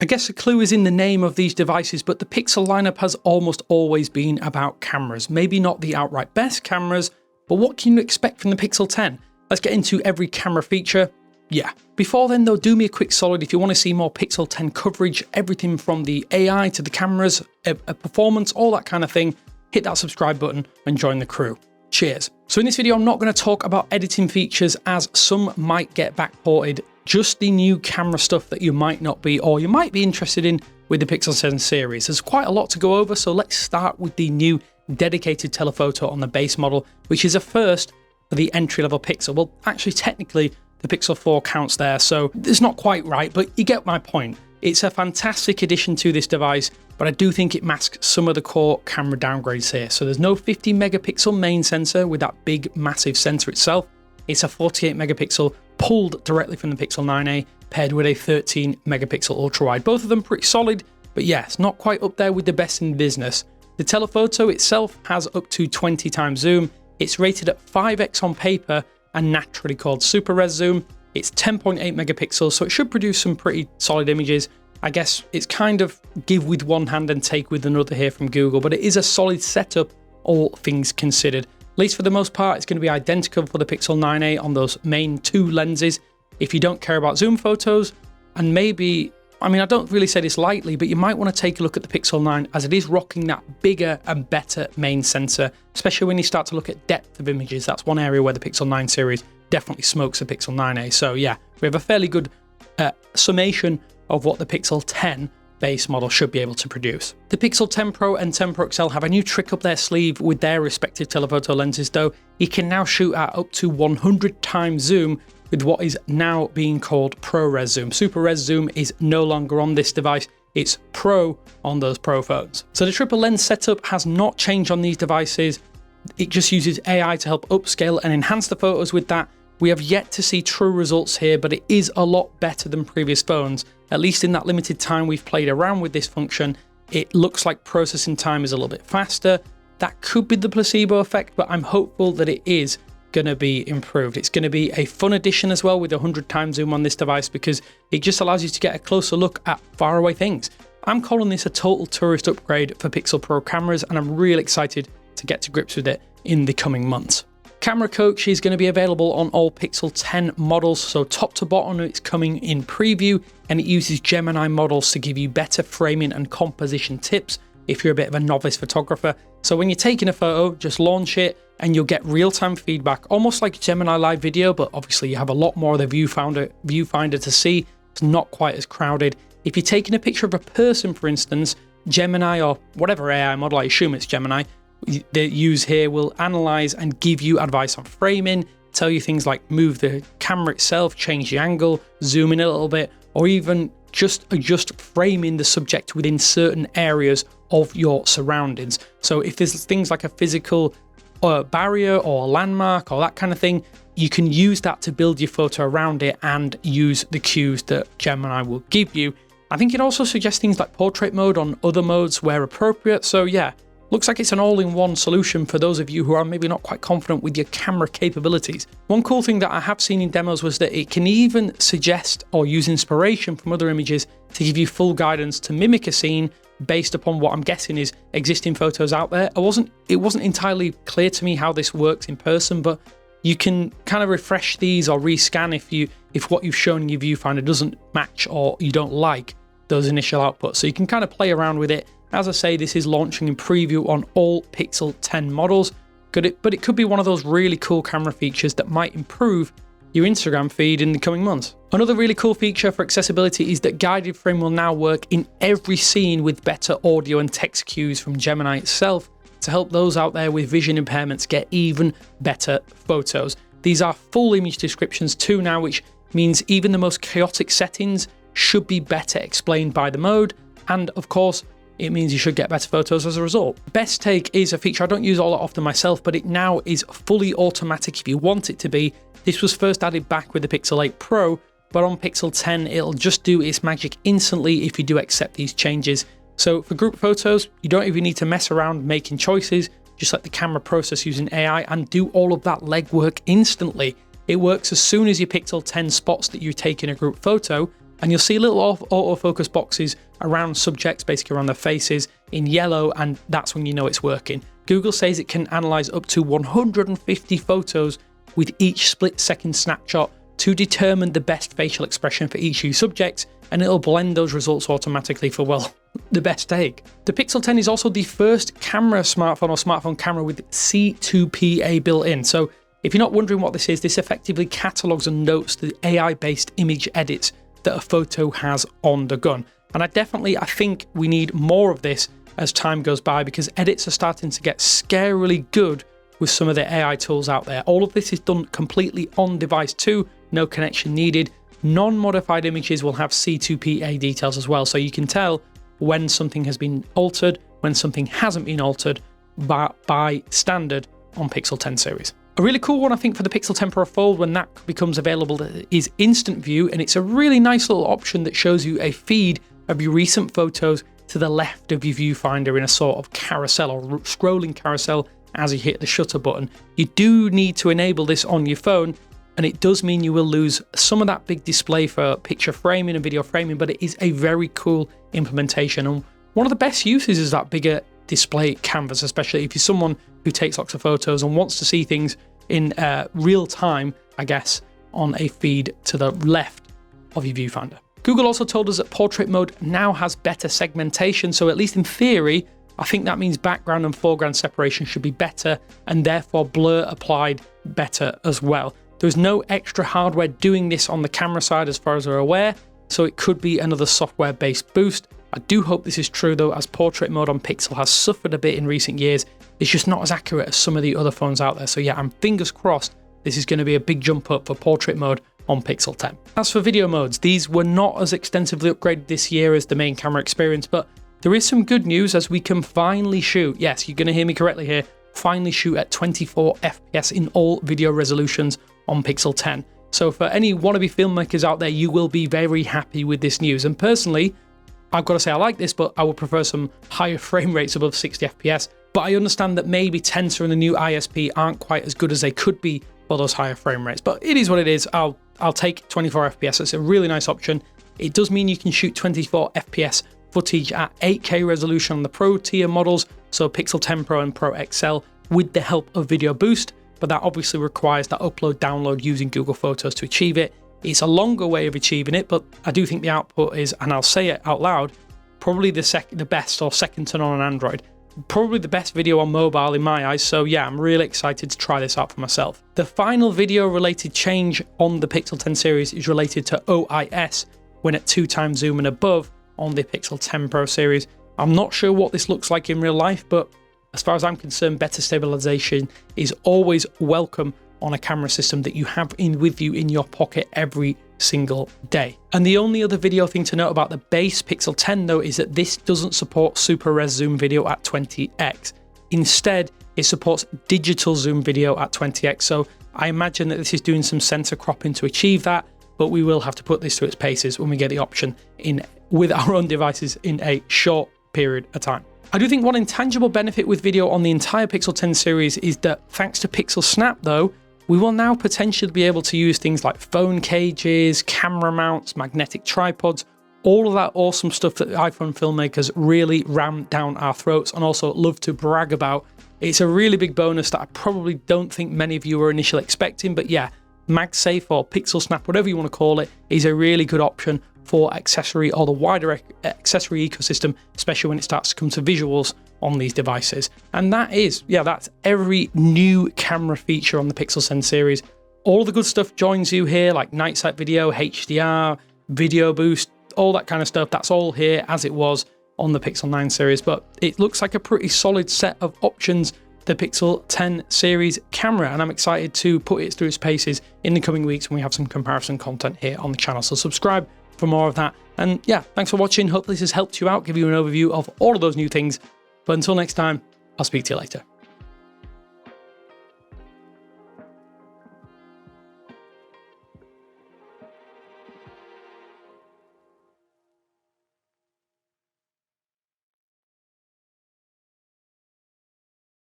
I guess the clue is in the name of these devices, but the Pixel lineup has almost always been about cameras. Maybe not the outright best cameras, but what can you expect from the Pixel 10? Let's get into every camera feature. Yeah. Before then though, do me a quick solid if you want to see more Pixel 10 coverage, everything from the AI to the cameras, performance, all that kind of thing, hit that subscribe button and join the crew. Cheers. So in this video, I'm not going to talk about editing features as some might get backported, just the new camera stuff that you might not be, or you might be interested in with the Pixel 10 series. There's quite a lot to go over, so let's start with the new dedicated telephoto on the base model, which is a first for the entry-level Pixel. Well, actually, technically, the Pixel 4 counts there, so it's not quite right, but you get my point. It's a fantastic addition to this device, but I do think it masks some of the core camera downgrades here. So there's no 50 megapixel main sensor with that big, massive sensor itself. It's a 48 megapixel pulled directly from the Pixel 9a, paired with a 13 megapixel ultra-wide. Both of them pretty solid, but yes, not quite up there with the best in business. The telephoto itself has up to 20 times zoom. It's rated at 5x on paper and naturally called ProRes Zoom. It's 10.8 megapixels, so it should produce some pretty solid images. I guess it's kind of give with one hand and take with another here from Google, but it is a solid setup, all things considered. At least for the most part, it's going to be identical for the Pixel 9a on those main two lenses. If you don't care about zoom photos, and maybe, I mean, I don't really say this lightly, but you might want to take a look at the Pixel 9 as it is rocking that bigger and better main sensor, especially when you start to look at depth of images. That's one area where the Pixel 9 series definitely smokes the Pixel 9a. So yeah, we have a fairly good summation of what the Pixel 10 base model should be able to produce. The Pixel 10 Pro and 10 Pro XL have a new trick up their sleeve with their respective telephoto lenses though. You can now shoot at up to 100 times zoom with what is now being called ProRes Zoom. ProRes Zoom is no longer on this device, it's Pro on those Pro phones. So the triple lens setup has not changed on these devices. It just uses AI to help upscale and enhance the photos with that. We have yet to see true results here, but it is a lot better than previous phones. At least in that limited time we've played around with this function, it looks like processing time is a little bit faster. That could be the placebo effect, but I'm hopeful that it is going to be improved. It's going to be a fun addition as well with 100 times zoom on this device because it just allows you to get a closer look at faraway things. I'm calling this a total tourist upgrade for Pixel Pro cameras, and I'm really excited to get to grips with it in the coming months. Camera Coach is going to be available on all Pixel 10 models, so top to bottom it's coming in preview, and it uses Gemini models to give you better framing and composition tips if you're a bit of a novice photographer. So when you're taking a photo, just launch it and you'll get real-time feedback, almost like Gemini Live Video, but obviously you have a lot more of the viewfinder to see. It's not quite as crowded. If you're taking a picture of a person, for instance, Gemini or whatever AI model, I assume it's Gemini, they use here will analyze and give you advice on framing, tell you things like move the camera itself, change the angle, zoom in a little bit, or even just adjust framing the subject within certain areas of your surroundings. So if there's things like a physical barrier or a landmark or that kind of thing, you can use that to build your photo around it and use the cues that Gemini will give you. I think it also suggests things like portrait mode on other modes where appropriate. So yeah, looks like it's an all-in-one solution for those of you who are maybe not quite confident with your camera capabilities. One cool thing that I have seen in demos was that it can even suggest or use inspiration from other images to give you full guidance to mimic a scene based upon what I'm guessing is existing photos out there. It wasn't entirely clear to me how this works in person, but you can kind of refresh these or rescan if what you've shown in your viewfinder doesn't match or you don't like those initial outputs. So you can kind of play around with it. As I say, this is launching in preview on all Pixel 10 models, but it could be one of those really cool camera features that might improve your Instagram feed in the coming months. Another really cool feature for accessibility is that guided frame will now work in every scene with better audio and text cues from Gemini itself to help those out there with vision impairments get even better photos. These are full image descriptions too now, which means even the most chaotic settings should be better explained by the mode, and of course, it means you should get better photos as a result. Best Take is a feature I don't use all that often myself, but it now is fully automatic if you want it to be. This was first added back with the Pixel 8 Pro, but on Pixel 10 it'll just do its magic instantly if you do accept these changes. So for group photos, you don't even need to mess around making choices, just let the camera process using AI and do all of that legwork instantly. It works as soon as your Pixel 10 spots that you're taking a group photo, and you'll see little autofocus boxes around subjects, basically around their faces, in yellow, and that's when you know it's working. Google says it can analyze up to 150 photos with each split-second snapshot to determine the best facial expression for each subject, and it'll blend those results automatically for, well, the best take. The Pixel 10 is also the first smartphone camera with C2PA built in. So if you're not wondering what this is, this effectively catalogs and notes the AI-based image edits that a photo has on the gun. And I think we need more of this as time goes by, because edits are starting to get scarily good with some of the AI tools out there. All of this is done completely on device too, no connection needed. Non-modified images will have C2PA details as well, so you can tell when something has been altered, when something hasn't been altered by standard on Pixel 10 series. A really cool one, I think, for the Pixel 10 Pro Fold when that becomes available is Instant View, and it's a really nice little option that shows you a feed of your recent photos to the left of your viewfinder in a sort of carousel or scrolling carousel as you hit the shutter button. You do need to enable this on your phone, and it does mean you will lose some of that big display for picture framing and video framing, but it is a very cool implementation. And one of the best uses is that bigger display canvas, especially if you're someone who takes lots of photos and wants to see things in real time, I guess, on a feed to the left of your viewfinder. Google also told us that portrait mode now has better segmentation, so at least in theory, I think that means background and foreground separation should be better, and therefore blur applied better as well. There's no extra hardware doing this on the camera side as far as we're aware, so it could be another software-based boost. I do hope this is true though, as portrait mode on Pixel has suffered a bit in recent years. It's just not as accurate as some of the other phones out there, so yeah, I'm fingers crossed this is going to be a big jump up for portrait mode on Pixel 10. As for video modes, these were not as extensively upgraded this year as the main camera experience, but there is some good news as we can finally shoot, yes, you're going to hear me correctly here, finally shoot at 24 FPS in all video resolutions on Pixel 10. So for any wannabe filmmakers out there, you will be very happy with this news. And personally, I've got to say I like this, but I would prefer some higher frame rates above 60 FPS. But I understand that maybe Tensor and the new ISP aren't quite as good as they could be for those higher frame rates. But it is what it is. I'll take 24 FPS. It's a really nice option. It does mean you can shoot 24 FPS footage at 8K resolution on the Pro tier models, so Pixel 10 Pro and Pro XL, with the help of Video Boost, but that obviously requires that upload-download using Google Photos to achieve it. It's a longer way of achieving it, but I do think the output is, and I'll say it out loud, probably the best or second to none on Android. Probably the best video on mobile in my eyes, so yeah, I'm really excited to try this out for myself. The final video-related change on the Pixel 10 series is related to OIS, when at 2x zoom and above on the Pixel 10 Pro series. I'm not sure what this looks like in real life, but as far as I'm concerned, better stabilization is always welcome on a camera system that you have with you in your pocket every single day. And the only other video thing to note about the base Pixel 10 though is that this doesn't support ProRes Zoom video at 20x. Instead, it supports digital zoom video at 20x. So I imagine that this is doing some sensor cropping to achieve that, but we will have to put this to its paces when we get the option in with our own devices in a short period of time. I do think one intangible benefit with video on the entire Pixel 10 series is that thanks to PixelSnap though, we will now potentially be able to use things like phone cages, camera mounts, magnetic tripods, all of that awesome stuff that iPhone filmmakers really ram down our throats and also love to brag about. It's a really big bonus that I probably don't think many of you were initially expecting, but yeah, MagSafe or PixelSnap, whatever you want to call it, is a really good option for accessory or the wider accessory ecosystem, especially when it starts to come to visuals on these devices. And that's every new camera feature on the Pixel 10 series. All the good stuff joins you here, like night sight video, HDR, video boost, all that kind of stuff. That's all here as it was on the Pixel 9 series, but it looks like a pretty solid set of options, the Pixel 10 series camera, and I'm excited to put it through its paces in the coming weeks when we have some comparison content here on the channel. So subscribe for more of that. And yeah, thanks for watching. Hopefully this has helped you out, give you an overview of all of those new things. But until next time, I'll speak to you later.